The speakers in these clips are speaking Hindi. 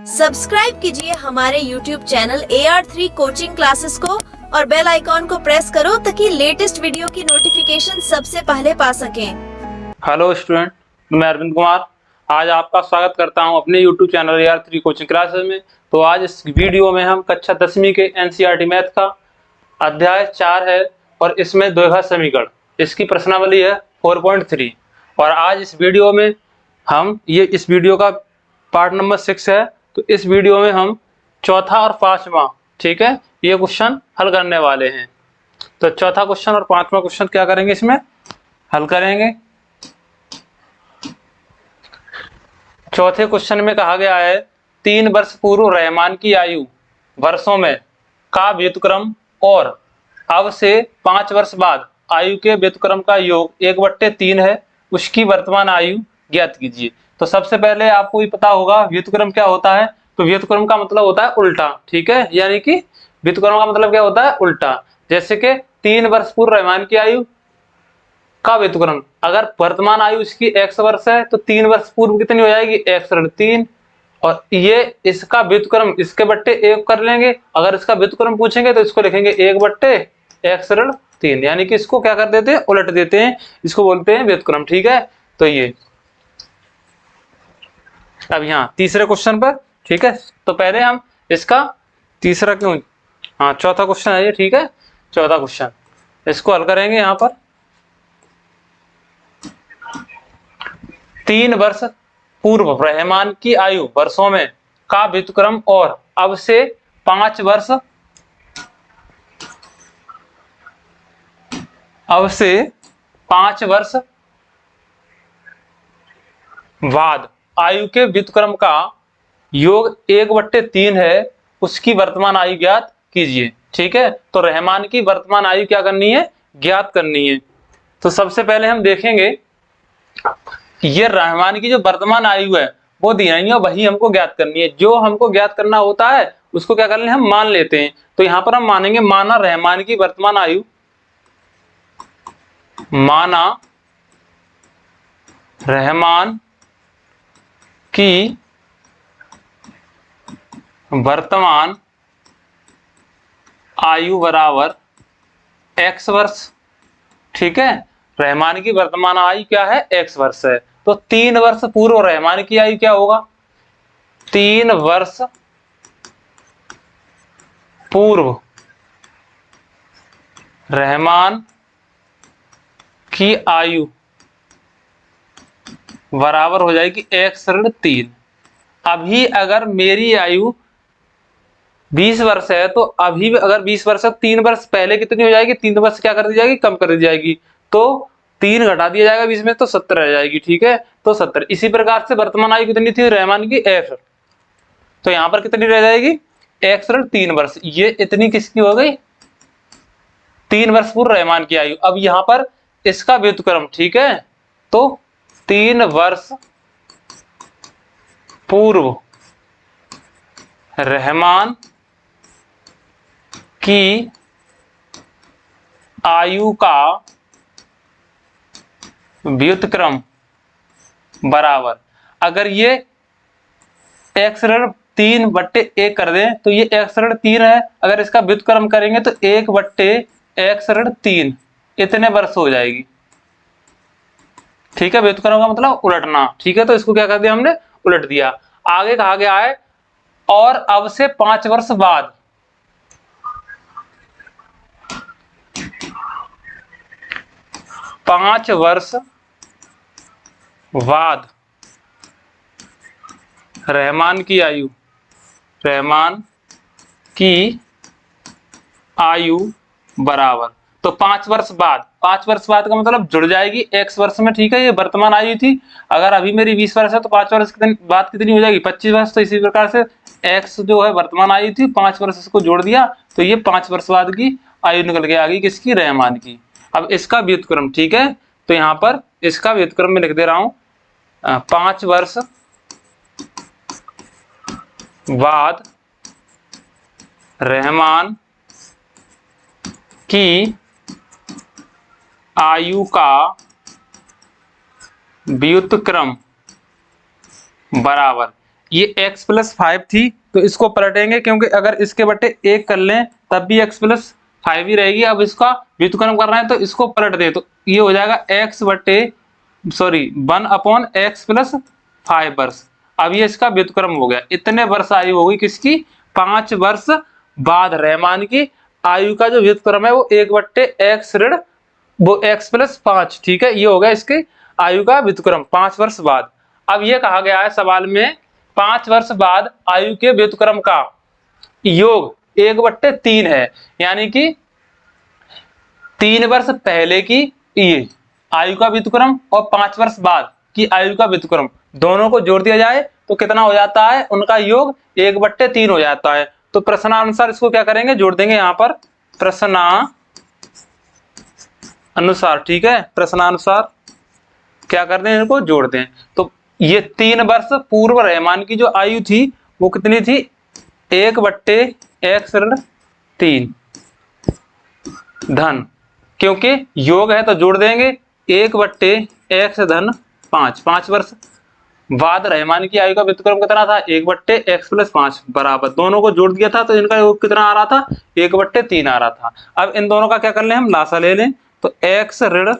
सब्सक्राइब कीजिए हमारे YouTube channel AR3 coaching classes को और बेल आइकॉन को प्रेस करो ताकि लेटेस्ट वीडियो की नोटिफिकेशन सबसे पहले पा सकें। हेलो स्टूडेंट, मैं अरविंद कुमार आज आपका स्वागत करता हूं अपने YouTube channel AR3 coaching classes में। तो आज इस वीडियो में हम कक्षा 10वीं के NCERT मैथ का अध्याय 4 है और इसमें द्विघात समीकरण, इसकी प्रश्नावली है 4.3। और आज इस वीडियो में हम इस वीडियो का पार्ट नंबर 6 है। तो इस वीडियो में हम चौथा और पांचवा, ठीक है, ये क्वेश्चन हल करने वाले हैं। तो चौथा क्वेश्चन और पांचवा क्वेश्चन क्या करेंगे, इसमें हल करेंगे। चौथे क्वेश्चन में कहा गया है 3 वर्ष पूर्व रहमान की आयु वर्षों में का व्युत्क्रम और अब से 5 वर्ष बाद आयु के व्युत्क्रम का योग 1/3 है, उसकी वर्तमान आयु ज्ञात कीजिए। तो सबसे पहले आपको भी पता होगा व्युत्क्रम क्या होता है। तो व्युत्क्रम का मतलब होता है उल्टा, ठीक है, यानी कि व्युत्क्रम का मतलब क्या होता है, उल्टा। जैसे कि 3 वर्ष पूर्व रहमान की आयु का व्युत्क्रम, अगर वर्तमान आयु इसकी x वर्ष है तो 3 वर्ष पूर्व कितनी हो जाएगी, x ऋण 3। और ये इसका व्युत्क्रम इसके बट्टे 1 कर लेंगे। अगर इसका व्युत्क्रम पूछेंगे तो इसको लिखेंगे 1/x ऋण 3, यानी कि इसको क्या कर देते हैं, उलट देते हैं, इसको बोलते हैं व्युत्क्रम, ठीक है। तो ये अब यहाँ तीसरे क्वेश्चन पर, ठीक है, तो पहले हम इसका तीसरा क्यों, हाँ चौथा क्वेश्चन है ये, ठीक है, चौथा क्वेश्चन इसको हल करेंगे। यहाँ पर 3 वर्ष पूर्व रहमान की आयु वर्षों में का व्युत्क्रम और अब से 5 वर्ष बाद आयु के व्युत्क्रम का योग 1/3 है, उसकी वर्तमान आयु ज्ञात कीजिए, ठीक है। तो रहमान की वर्तमान आयु क्या करनी है, ज्ञात करनी है। तो सबसे पहले हम देखेंगे ये रहमान की जो वर्तमान आयु है वो दी नहीं है, वही हमको ज्ञात करनी है। जो हमको ज्ञात करना होता है उसको क्या कर लें, हम मान लेते हैं। तो यहां पर हम मानेंगे, माना रहमान की वर्तमान आयु, माना रहमान की वर्तमान आयु बराबर x वर्ष, ठीक है। रहमान की वर्तमान आयु क्या है, x वर्ष है। तो 3 वर्ष पूर्व रहमान की आयु क्या होगा, 3 वर्ष पूर्व रहमान की आयु बराबर हो जाएगी x ऋण 3। अभी अगर मेरी आयु 20 वर्ष है तो अभी अगर 20 वर्ष है, 3 वर्ष पहले कितनी हो जाएगी, 3 वर्ष क्या कर दी जाएगी, कम कर दी जाएगी। तो 3 घटा दिया जाएगा 20 में तो 70 रह जाएगी, ठीक है। तो 70। इसी प्रकार से वर्तमान आयु कितनी थी रहमान की, x, तो यहां पर कितनी रह जाएगी, x ऋण 3 वर्ष। ये इतनी किसकी हो गई, 3 वर्ष पूर्व रहमान की आयु। अब यहां पर इसका व्युत्क्रम, ठीक है, तो 3 वर्ष पूर्व रहमान की आयु का व्युत्क्रम बराबर, अगर ये x ऋण 3/1 कर दें तो ये x ऋण 3 है, अगर इसका व्युत्क्रम करेंगे तो 1/x ऋण 3 इतने वर्ष हो जाएगी, ठीक है। व्युत्क्रम का मतलब उलटना, ठीक है। तो इसको क्या कर दिया हमने, उलट दिया। आगे कहा गया है और अब से 5 वर्ष बाद, 5 वर्ष बाद रहमान की आयु बराबर, तो 5 वर्ष बाद, 5 वर्ष बाद का मतलब जुड़ जाएगी x वर्ष में, ठीक है। ये वर्तमान आयु थी, अगर अभी मेरी 20 वर्ष है तो 5 वर्ष बाद कितनी हो जाएगी, 25 वर्ष। तो इसी प्रकार से x जो है वर्तमान आयु थी, 5 वर्ष इसको जोड़ दिया तो ये 5 वर्ष बाद की आयु निकल के आ गई, किसकी, रहमान की। अब इसका व्युत्क्रम, ठीक है, तो यहां पर इसका व्युत्क्रम में लिख दे रहा हूं 5 वर्ष बाद रहमान की आयु का व्युत्क्रम बराबर ये x प्लस 5 थी तो इसको पलटेंगे, क्योंकि अगर इसके बटे 1 कर लें तब भी x प्लस 5 ही रहेगी। अब इसका व्युत्क्रम करना है तो इसको पलट दे, तो ये हो जाएगा 1/x प्लस 5 वर्ष। अब ये इसका व्युत्क्रम हो गया। इतने वर्ष आयु होगी किसकी? 5 वर्ष बाद रहमान की आयु का जो व्युत्क्रम है वो 1/x ऋण वो x प्लस 5, ठीक है, ये हो गया इसके आयु का व्युत्क्रम 5 वर्ष बाद। अब ये कहा गया है सवाल में 5 वर्ष बाद आयु के व्युत्क्रम का योग 1/3 है, यानी कि 3 वर्ष पहले की ये आयु का व्युत्क्रम और 5 वर्ष बाद की आयु का व्युत्क्रम दोनों को जोड़ दिया जाए तो कितना हो जाता है? उनका योग 1/3 हो जाता है। तो प्रश्नानुसार इसको क्या करेंगे? जोड़ देंगे यहाँ पर प्रश्नानुसार, ठीक है, प्रश्नानुसार क्या कर दें? इनको जोड़ दें। तो ये 3 वर्ष पूर्व रहमान की जो आयु थी वो कितनी थी? 1/x ऋण 3 धन, क्योंकि योग है तो जोड़ देंगे 1/x धन 5। 5 वर्ष बाद रहमान की आयु का व्युत्क्रम कितना था? 1/x प्लस 5 बराबर, दोनों को जोड़ दिया था तो इनका योग कितना आ रहा था? 1/3 आ रहा था। अब इन दोनों का क्या कर लें हम? लासा ले लें, तो x ऋण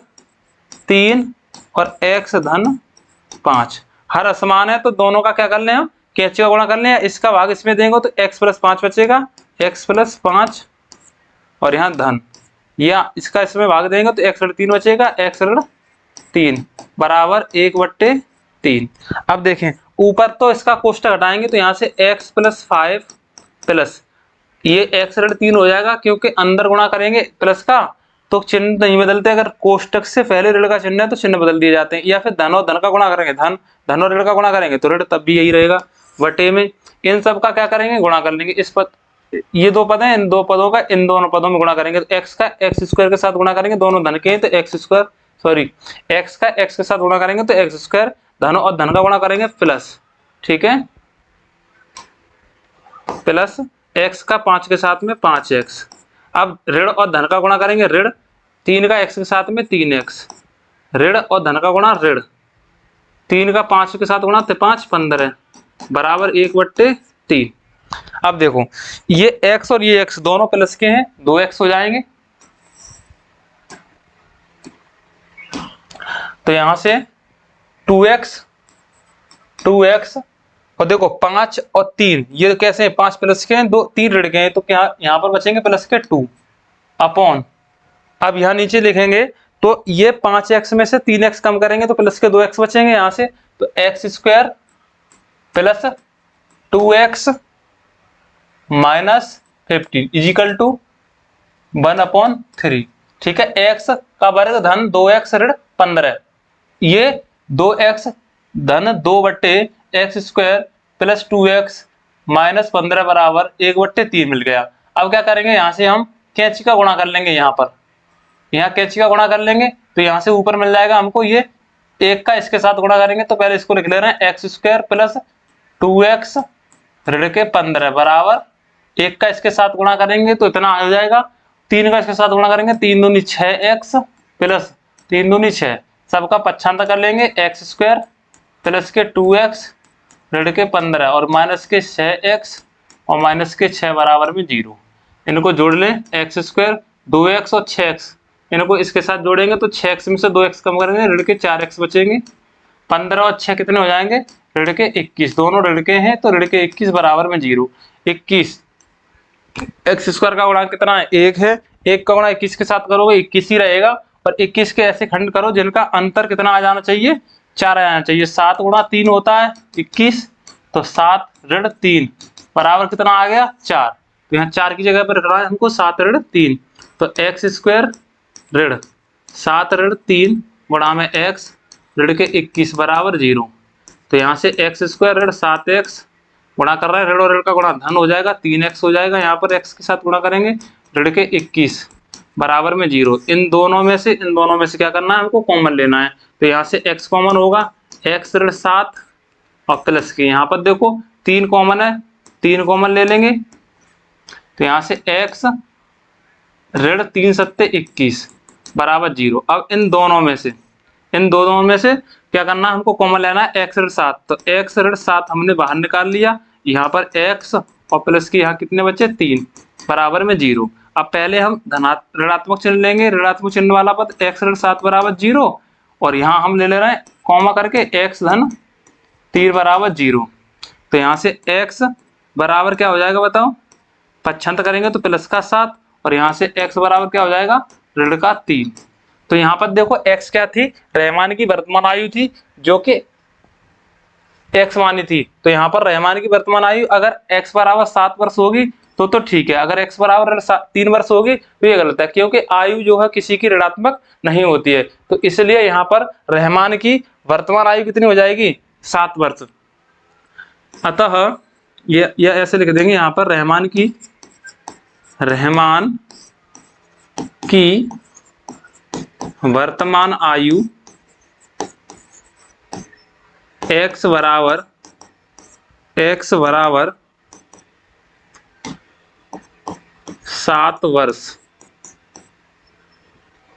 3 और x धन 5 हर असमान है तो दोनों का क्या कर लें हम? कैंची का गुणा कर लें, इसका भाग इसमें देंगे तो x प्लस 5 बचेगा, x प्लस 5 और यहाँ धन, या इसका इसमें भाग देंगे तो x ऋण 3 बचेगा, x ऋण 3 बराबर 1/3। अब देखें ऊपर तो इसका कोष्टक हटाएंगे तो यहाँ से x प्लस 5 प्लस ये x ऋण 3 हो जाएगा, क्योंकि अंदर गुणा करेंगे प्लस का तो चिन्ह नहीं बदलते। अगर कोष्टक से पहले ऋण का चिन्ह है तो चिन्ह बदल दिए जाते हैं, या फिर धन और धन का गुणा करेंगे, धन और ऋण का गुणा करेंगे तो ऋण तब भी यही रहेगा। बटे में इन सब का क्या करेंगे? गुणा कर लेंगे। इस पद, ये दो पद हैं, इन दो पदों का इन दोनों पदों में गुणा करेंगे तो x का x स्क्वायर के साथ गुणा करेंगे, दोनों धन के हैं तो x स्क्वायर, सॉरी x का x के साथ गुणा करेंगे तो x स्क्वायर, धन और धन का गुणा करेंगे प्लस, ठीक है, प्लस x का 5 के साथ में 5x। अब ऋण और धन का गुणा करेंगे, ऋण 3 का x के साथ में 3x, ऋण और धन का गुणा ऋण 3 का 5 के साथ गुणा 5 15 बराबर 1/3। अब देखो ये x और ये x दोनों प्लस के हैं, 2x हो जाएंगे, तो यहां से 2x और देखो 5 और 3 ये कैसे हैं? 5 प्लस के हैं, 2 3 ऋण के हैं, तो क्या यहाँ पर बचेंगे प्लस के 2 अपॉन, अब यहाँ नीचे लिखेंगे तो ये 5x में से 3x कम करेंगे तो प्लस के 2x बचेंगे यहाँ से, तो x square plus 2x minus 15 equal to 1/3, ठीक है। x का वर्ग धन 2x ऋण 15, ये 2x धन 2/x square plus 2x minus 15 बराबर 1/3 मिल गया। अब क्या करेंगे? यहाँ से हम कैंची का गुणा कर लेंगे, यहाँ पर यहाँ कैंची का गुणा कर लेंगे तो यहाँ से ऊपर मिल जाएगा हमको ये 1 का इसके साथ गुणा करेंगे तो पहले इसको लिख ले रहे हैं x स्क्वायर प्लस 2x ऋण के 15 बराबर 1 का इसके साथ गुणा करेंगे तो इतना आ जाएगा, 3 का इसके साथ गुणा करेंगे 3 दूनी 6x प्लस 3 दूनी 6, सबका पक्षांतर कर लेंगे x स्क्वायर प्लस के 2x ऋण के 15 और माइनस के 6x और माइनस के 6 बराबर में 0। इनको जोड़ लें, x स्क्वायर 2x और 6x, इनको इसके साथ जोड़ेंगे तो 6x में से 2x कम करेंगे, ऋण के 4x बचेंगे, 15 और 6 कितने हो जाएंगे? ऋण के 21, दोनों ऋण के हैं तो ऋण के 21 बराबर में 0। 21 x स्क्वायर का गुणांक कितना है? 1 है, 1 का गुणा 21 के साथ करोगे 21 ही रहेगा, और 21 के ऐसे खंड करो जिनका अंतर कितना आ जाना चाहिए? 4 आ जाना चाहिए। 7 गुणा 3 होता है 21, तो 7 ऋण 3 बराबर कितना आ गया? 4। तो यहाँ 4 की जगह पर रखना है हमको 7 ऋण 3, तो x स्क्वायर ऋण 7 ऋण 3 गुणा में x ऋण के 21 बराबर 0। तो यहाँ से x स्क्वायर ऋण 7x गुणा कर रहा है, ऋण और ऋण का गुणा धन हो जाएगा, 3x हो जाएगा, यहाँ पर x के साथ गुणा करेंगे, ऋण के 21 बराबर में 0। इन दोनों में से क्या करना है? हमको कॉमन लेना है, तो यहाँ से x कॉमन होगा, x ऋण 7 और प्लस के यहाँ पर देखो 3 कॉमन है, 3 कॉमन ले लेंगे, तो यहाँ से x ऋण 3 सत्ते 21 बराबर 0। अब इन दोनों में से इन दोनों में से क्या करना है, हमको कॉमन लेना है x ऋण 7। तो x ऋण 7 हमने बाहर निकाल लिया, यहाँ पर x और प्लस के यहाँ कितने बचे 3 बराबर में 0। अब पहले हम ऋणात्मक चिन्ह लेंगे, ऋणात्मक चिन्ह वाला पद x ऋण 7 बराबर 0, और यहाँ हम ले रहे हैं कॉमा करके x धन 3 बराबर 0। तो यहाँ से x बराबर क्या हो जाएगा बताओ, पक्षांतर करेंगे तो प्लस का 7, और यहाँ से x बराबर क्या हो जाएगा ऋण का 3। तो यहाँ पर देखो x क्या थी, रहमान की वर्तमान आयु थी जो कि x मानी थी। तो यहाँ पर रहमान की वर्तमान आयु अगर x बराबर 7 वर्ष होगी तो ठीक है, अगर x बराबर 3 वर्ष होगी तो ये गलत है, क्योंकि आयु जो है किसी की ऋणात्मक नहीं होती है। तो इसलिए यहाँ पर रहमान की वर्तमान आयु कितनी हो जाएगी 7 वर्ष। अतः ये ऐसे लिख देंगे यहाँ पर रहमान की वर्तमान आयु x बराबर 7 वर्ष।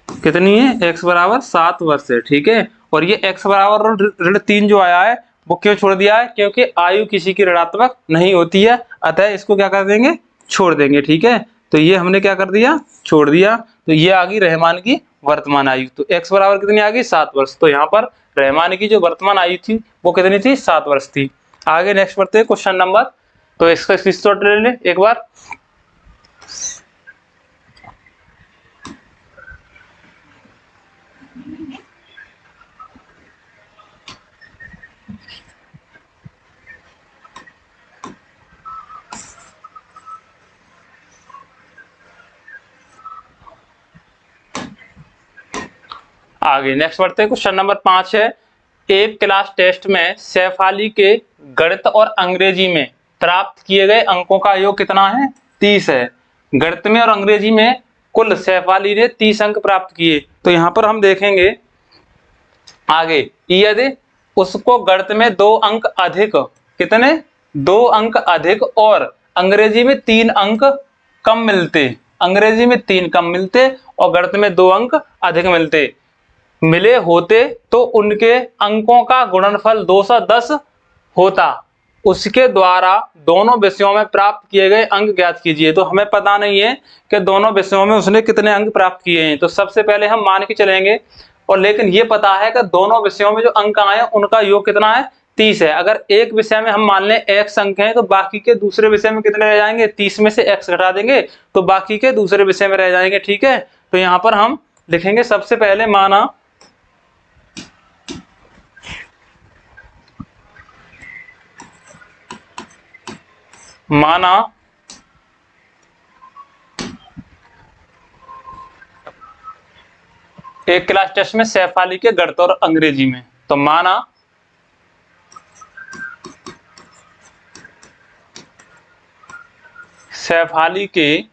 कितनी है, x बराबर 7 वर्ष है, ठीक है। और ये x बराबर ऋण 3 जो आया है वो क्यों छोड़ दिया है, क्योंकि आयु किसी की ऋणात्मक नहीं होती है, अतः इसको क्या कर देंगे, छोड़ देंगे, ठीक है। तो ये हमने क्या कर दिया, छोड़ दिया। तो ये आ गई रहमान की वर्तमान आयु। तो x बराबर कितनी आ गई 7 वर्ष। तो यहाँ पर रहमान की जो वर्तमान आयु थी वो कितनी थी, 7 वर्ष थी। आगे नेक्स्ट पढ़ते हैं क्वेश्चन नंबर, तो इसका स्क्रीनशॉट ले ले एक बार। आगे नेक्स्ट पढ़ते हैं, क्वेश्चन नंबर 5 है, एक क्लास टेस्ट में सैफाली के गणित और अंग्रेजी में प्राप्त किए गए अंकों का योग कितना है, 30 है। गणित में और अंग्रेजी में कुल सैफाली ने 30 अंक प्राप्त किए। तो यहाँ पर हम देखेंगे आगे, यदि उसको गणित में 2 अंक अधिक, कितने 2 अंक अधिक और अंग्रेजी में 3 अंक कम मिलते, अंग्रेजी में 3 कम मिलते और गणित में 2 अंक अधिक मिले होते तो उनके अंकों का गुणनफल 210 होता। उसके द्वारा दोनों विषयों में प्राप्त किए गए अंक ज्ञात कीजिए। तो हमें पता नहीं है कि दोनों विषयों में उसने कितने अंक प्राप्त किए हैं। तो सबसे पहले हम मान के चलेंगे, और लेकिन ये पता है कि दोनों विषयों में जो अंक आए उनका योग कितना है, 30 है। अगर एक विषय में हम मान लें x अंक हैं तो बाकी के दूसरे विषय में कितने रह जाएंगे, 30 में से x घटा देंगे तो बाकी के दूसरे विषय में रह जाएंगे, ठीक है। तो यहाँ पर हम लिखेंगे सबसे पहले माना एक क्लास टेस्ट में सैफाली के गणित और अंग्रेजी में, तो माना सैफाली के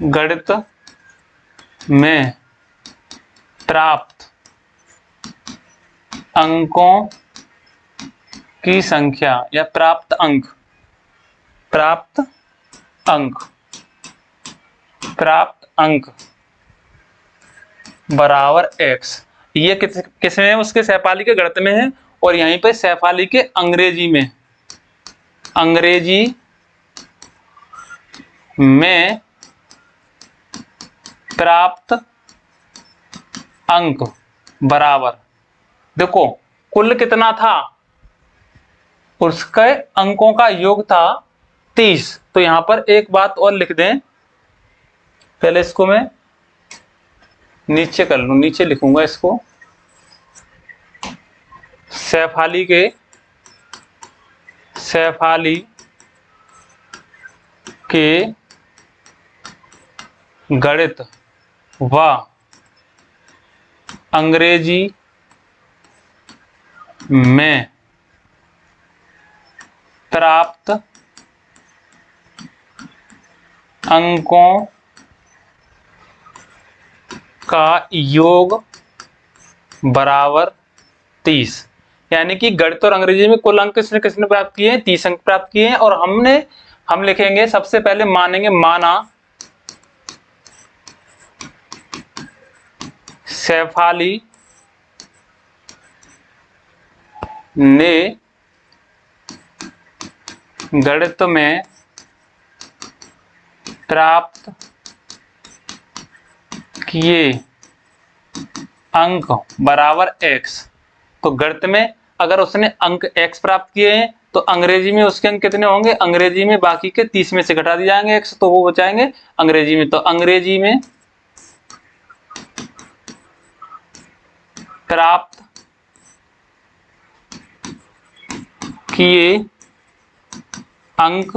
गणित में प्राप्त अंकों की संख्या या प्राप्त अंक बराबर x। ये किस में है, उसके सैफाली के गणित में है, और यहीं पे सैफाली के अंग्रेजी में प्राप्त अंक बराबर, देखो कुल कितना था, उसके अंकों का योग था 30। तो यहां पर एक बात और लिख दें, पहले इसको मैं नीचे कर लूं, नीचे लिखूंगा इसको, सैफाली के गणित व अंग्रेजी में प्राप्त अंकों का योग बराबर 30। यानी कि गणित और अंग्रेजी में कुल अंक किसने प्राप्त किए हैं, 30 अंक प्राप्त किए हैं। और हम लिखेंगे सबसे पहले मानेंगे शेफाली ने गणित में प्राप्त किए अंक बराबर x। तो गणित में अगर उसने अंक x प्राप्त किए हैं तो अंग्रेजी में उसके अंक कितने होंगे? अंग्रेजी में बाकी के 30 में से घटा दिए जाएंगे x, तो वो बचाएंगे अंग्रेजी में। तो अंग्रेजी में प्राप्त किए अंक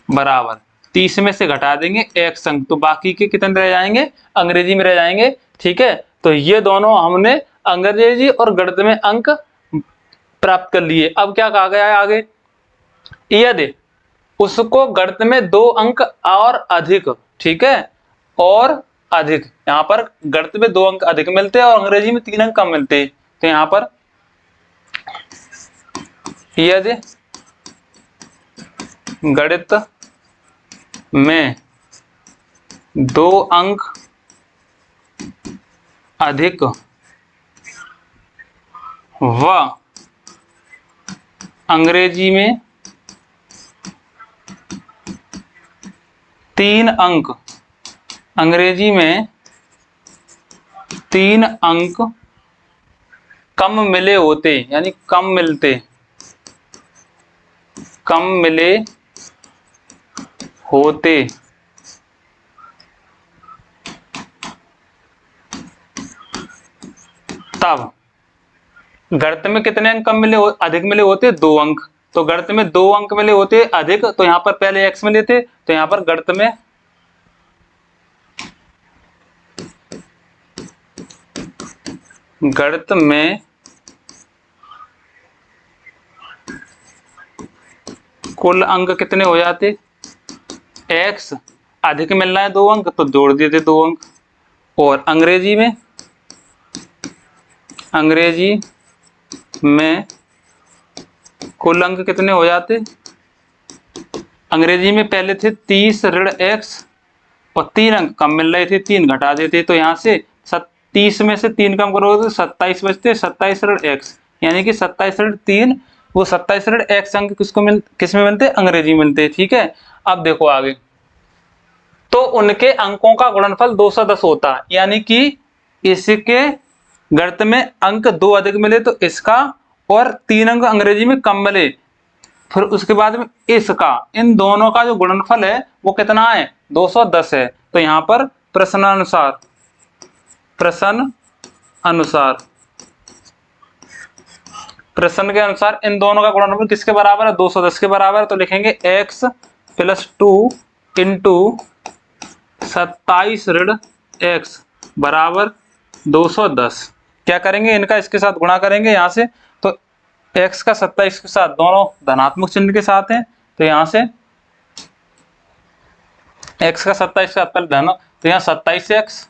बराबर 30 में से घटा देंगे x अंक, तो बाकी के कितने रह जाएंगे? अंग्रेजी में रह जाएंगे। ठीक है, तो ये दोनों हमने अंग्रेजी और गणित में अंक प्राप्त कर लिए। अब क्या कहा गया है आगे? यदि उसको गणित में 2 अंक और अधिक, ठीक है, और अधिक, यहाँ पर गणित में 2 अंक अधिक मिलते हैं और अंग्रेजी में 3 अंक कम मिलते हैं। तो यहाँ पर यदि गणित में 2 अंक अधिक व अंग्रेजी में 3 अंक, अंग्रेजी में 3 अंक कम मिले होते, यानी कम मिलते, कम मिले होते, तब गणित में कितने अंक कम मिले अधिक मिले होते? 2 अंक। तो गणित में 2 अंक मिले होते अधिक, तो यहाँ पर पहले x मिले थे, तो यहाँ पर गणित में कुल अंक कितने हो जाते? x अधिक मिल रहा है 2 अंक, तो जोड़ देते 2 अंक। और अंग्रेजी में कुल अंक कितने हो जाते? अंग्रेजी में पहले थे 30 ऋण x और 3 अंक कम मिल रहे थे, 3 घटा देते, तो यहाँ से 30 में से 3 कम करोगे तो 27 बचते, 27 ऋण x, यानी कि 27 ऋण 3, वो 27 ऋण x अंक किस में मिलते? अंग्रेजी में मिलते। ठीक है, अब देखो आगे, तो उनके अंकों का गुणनफल 210 होता, यानी कि इसके गणित में अंक 2 अधिक मिले तो इसका, और 3 अंक अंग्रेजी में कम मिले, फिर उसके बाद में इसका, इन दोनों का जो गुणनफल है वो कितना है? 210 है। तो यहाँ पर प्रश्न के अनुसार इन दोनों का गुणनफल किसके बराबर है? 210 के बराबर है। तो लिखेंगे x + 2 × 27 ऋण x बराबर 210। क्या करेंगे? इनका इसके साथ गुणा करेंगे यहाँ से, तो x का 27 के साथ, दोनों धनात्मक चिन्ह के साथ हैं, तो यहाँ से x का 27 के साथ पहले धन, तो यहाँ 27x,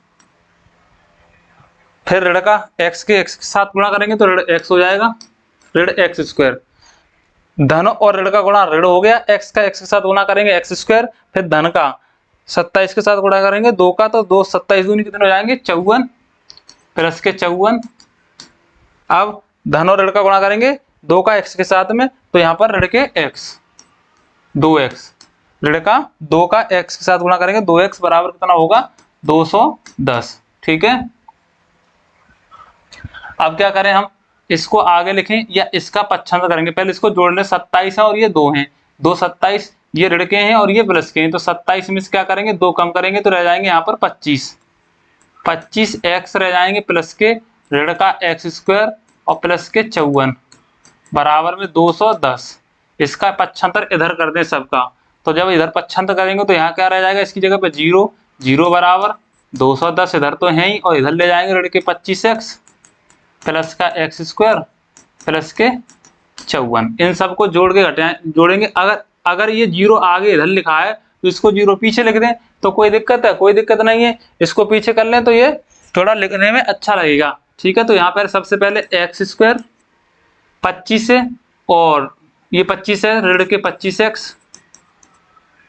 फिर ऋण का x के साथ गुणा करेंगे तो ऋण x हो जाएगा, ऋण x²। धन और ऋण का गुणा ऋण हो गया, x का x के साथ गुणा करेंगे x², फिर धन का 27 के साथ गुणा करेंगे 2 का, तो 2 27 दूनी कितने हो जाएंगे? 54, प्लस के 54। अब धन और ऋण का गुणा करेंगे 2 का x के साथ में, तो यहाँ पर ऋण के x, 2x, ऋण का 2 का x के साथ गुणा करेंगे 2x बराबर कितना होगा? 210। ठीक है, अब क्या करें हम? इसको आगे लिखें या इसका पक्षांतर करेंगे? पहले इसको जोड़ लें, 27 है और ये 2 हैं, 2 27, ये ऋण के हैं और ये प्लस के हैं, तो 27 में से क्या करेंगे? 2 कम करेंगे तो रह जाएंगे यहाँ पर 25x रह जाएंगे, प्लस के ऋण का x² और प्लस के 54 बराबर में 210। इसका पक्षांतर इधर कर दें सबका, तो जब इधर पक्षांतर करेंगे तो यहाँ क्या रह जाएगा? इसकी जगह पे 0, 0 बराबर 210 इधर तो है ही, और इधर ले जाएंगे ऋण के 25x प्लस का x² प्लस के 54। इन सबको जोड़ के जोड़ेंगे। अगर ये 0 आगे इधर लिखा है तो इसको 0 पीछे लिख दें, तो कोई दिक्कत है? कोई दिक्कत नहीं है, इसको पीछे कर लें तो ये थोड़ा लिखने में अच्छा लगेगा। ठीक है, तो यहाँ पर सबसे पहले x² 25 है और ये 25 है, ऋण के 25x,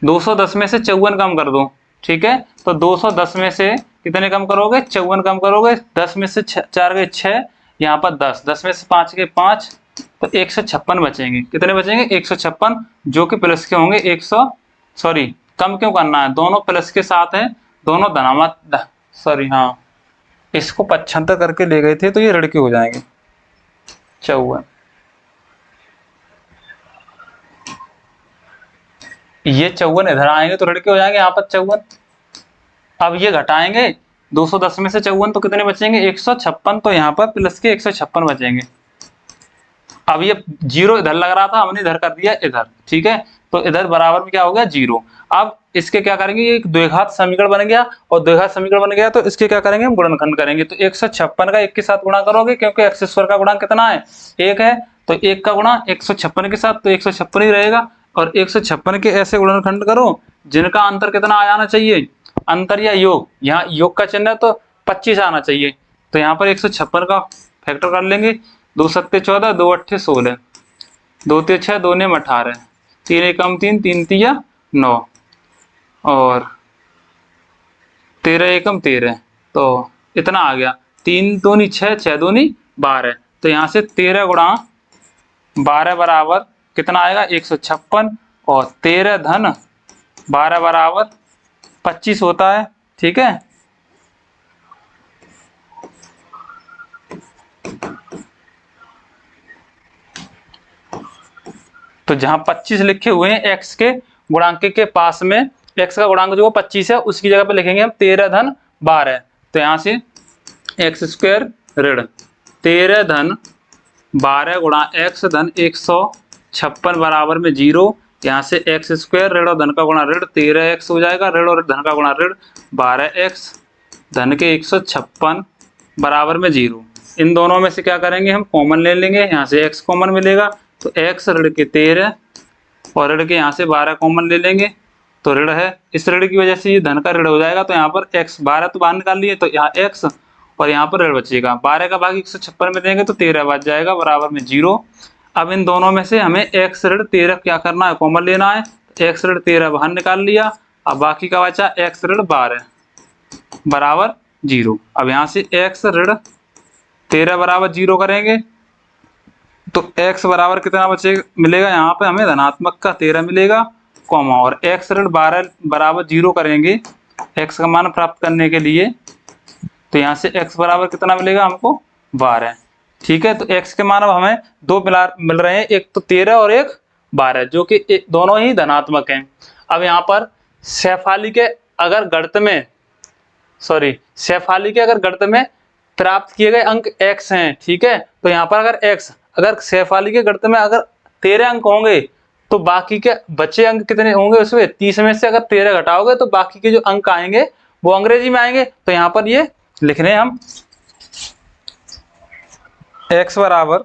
210 में से 54 कम कर दो। ठीक है, तो 210 में से कितने कम करोगे, 54 कम करोगे। 10 में से 4 गए 6, यहाँ पर 10, 10 में से 5 गए 5, तो 156 बचेंगे। कितने बचेंगे, 156, जो कि प्लस के होंगे। 100 सॉरी कम क्यों करना है, दोनों प्लस के साथ हैं, दोनों धनात्मक सॉरी हाँ, इसको 75 करके ले गए थे तो ये ऋण के हो जाएंगे। 54, ये 54 इधर आएंगे तो ऋण के हो जाएंगे यहाँ पर 54। अब ये घटाएंगे 210 में से 54 तो कितने बचेंगे, 156, तो यहाँ पर प्लस के 156 बचेंगे। अब ये 0 इधर लग रहा था, हमने इधर कर दिया इधर, ठीक है, तो इधर बराबर में क्या हो गया, 0। अब इसके क्या करेंगे, ये एक द्विघात समीकरण बन गया, और द्विघात समीकरण बन गया तो इसके क्या करेंगे, हम गुणनखंड करेंगे। तो 156 का 1 के साथ गुणा करोगे, क्योंकि x स्क्वायर का गुणांक कितना है, 1 है, तो 1 का गुणा 156 के साथ, तो 156 ही रहेगा। और 156 के ऐसे गुणनखंड करो जिनका अंतर कितना आ जाना चाहिए, अंतर या योग, यहाँ योग का चिन्ह है तो 25 आना चाहिए। तो यहाँ पर 156 का फैक्टर कर लेंगे, 2 सत्ते 14, 2 अट्ठे 16, 2 ते 6, 2 ने 18, 3 एकम 3, 3 तिया 9, और 13 एकम 13, तो इतना आ गया। 3 दूनी 6, 6 दूनी 12, तो यहाँ से 13 गुणा 12 बराबर कितना आएगा, 156, और 13 धन 12 बराबर 25 होता है, ठीक है। तो जहां 25 लिखे हुए हैं x के गुणांक के पास में, x का गुणांक जो 25 है उसकी जगह पे लिखेंगे हम 13 धन 12, तो यहाँ से x स्क्वायर ऋण 13 धन 12 गुणा x धन 156 बराबर में 0, यहाँ से x स्क्वायर ऋण और धन का गुणा ऋण 13x हो जाएगा, ऋण और धन का गुणा ऋण 12x धन के 156 बराबर में 0। इन दोनों में से क्या करेंगे, हम कॉमन ले लेंगे, यहाँ से x कॉमन मिलेगा, तो x ऋण के 13 और ऋण के यहाँ से 12 कॉमन ले लेंगे, तो ऋण है, इस ऋण की वजह से ये धन का ऋण हो जाएगा, तो यहाँ पर x 12 तो बाहर निकाल लिए, तो यहाँ x और यहाँ पर ऋण बचेगा, 12 का भाग 156 में देंगे तो 13 बच जाएगा बराबर में 0। अब इन दोनों में से हमें x ऋण 13 क्या करना है, कॉमन लेना है, x ऋण 13 बाहर निकाल लिया, अब बाकी का बचा x ऋण 12 बराबर 0। अब यहाँ से x ऋण 13 बराबर 0 करेंगे तो x बराबर कितना बचेगा, मिलेगा, यहाँ पे हमें धनात्मक का 13 मिलेगा, कॉमा, और x ऋण 12 बराबर 0 करेंगे x का मान प्राप्त करने के लिए, तो यहाँ से x बराबर कितना मिलेगा हमको, 12, ठीक है। तो x के मान अब हमें दो मिल रहे हैं, एक तो 13 और एक 12, जो कि दोनों ही धनात्मक हैं। अब यहाँ पर शेफाली के अगर गणित में प्राप्त किए गए अंक x हैं, ठीक है, तो यहाँ पर अगर शेफाली के गणित में अगर 13 अंक होंगे तो बाकी के बचे अंक कितने होंगे, उसमें 30 में से अगर 13 घटाओगे तो बाकी के जो अंक आएंगे वो अंग्रेजी में आएंगे। तो यहाँ पर ये लिख रहे हैं हम x बराबर,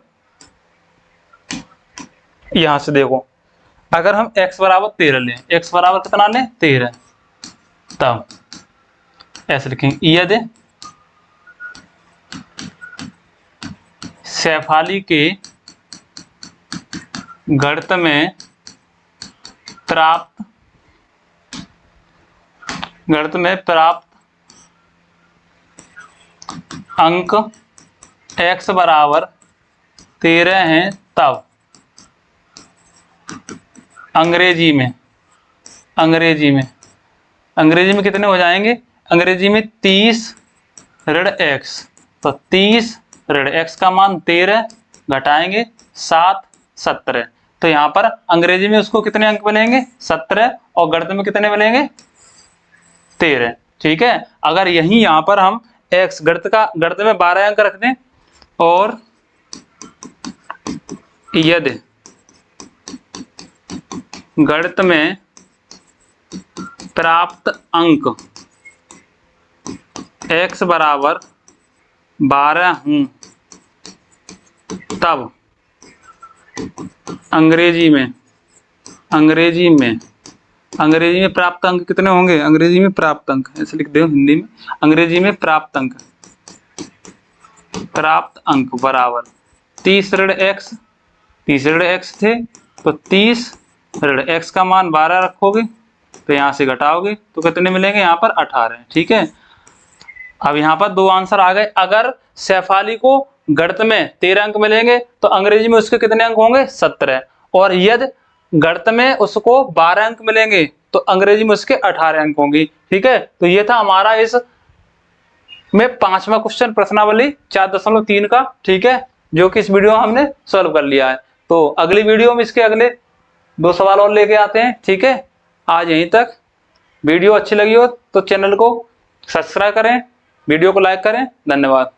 यहां से देखो, अगर हम x बराबर 13 लें, x बराबर कितना लें, 13, तब ऐसे लिखेंगे, यदि शेफाली के गणित में प्राप्त अंक x बराबर 13 हैं, तब अंग्रेजी में कितने हो जाएंगे, अंग्रेजी में 30 ऋण x, तो 30 ऋण x का मान 13 घटाएंगे 7 17, तो यहाँ पर अंग्रेजी में उसको कितने अंक मिलेंगे, 17, और गणित में कितने मिलेंगे, 13, ठीक है। अगर यही यहाँ पर हम x गणित में 12 अंक रख दें, और यदि गणित में प्राप्त अंक x बराबर 12 हूं, तब अंग्रेजी में प्राप्त अंक कितने होंगे, अंग्रेजी में प्राप्त अंक, ऐसे लिख दो हिंदी में, अंग्रेजी में प्राप्त अंक बराबर 30 ऋण x, 30 ऋण x थे, तो 30 ऋण x का मान 12 रखोगे, तो यहाँ से घटाओगे तो कितने मिलेंगे, यहाँ पर 18, ठीक है। अब यहाँ पर 2 आंसर आ गए। अगर शेफाली को गणित में 13 अंक मिलेंगे तो अंग्रेजी में उसके कितने अंक होंगे? 17। और यदि गणित में उसको 12 अंक मिलेंगे तो अंग्रेजी में उसके 18 अंक होंगे। ठीक है, तो ये था हमारा इस में 5वां क्वेश्चन प्रश्नावली 4.3 का। ठीक है, जो कि इस वीडियो में हमने सॉल्व कर लिया है। तो अगली वीडियो में इसके अगले 2 सवाल और लेके आते हैं। ठीक है, आज यहीं तक। वीडियो अच्छी लगी हो तो चैनल को सब्सक्राइब करें, वीडियो को लाइक करें। धन्यवाद।